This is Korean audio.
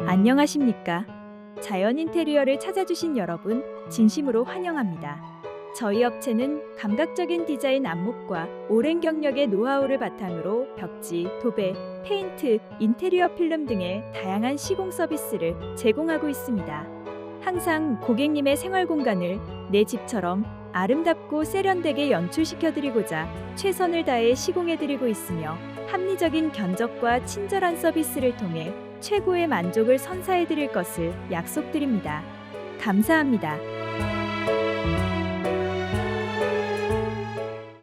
안녕하십니까? 자연 인테리어를 찾아주신 여러분, 진심으로 환영합니다. 저희 업체는 감각적인 디자인 안목과 오랜 경력의 노하우를 바탕으로 벽지, 도배, 페인트, 인테리어 필름 등의 다양한 시공 서비스를 제공하고 있습니다. 항상 고객님의 생활 공간을 내 집처럼 아름답고 세련되게 연출시켜드리고자 최선을 다해 시공해드리고 있으며 합리적인 견적과 친절한 서비스를 통해 최고의 만족을 선사해드릴 것을 약속드립니다. 감사합니다.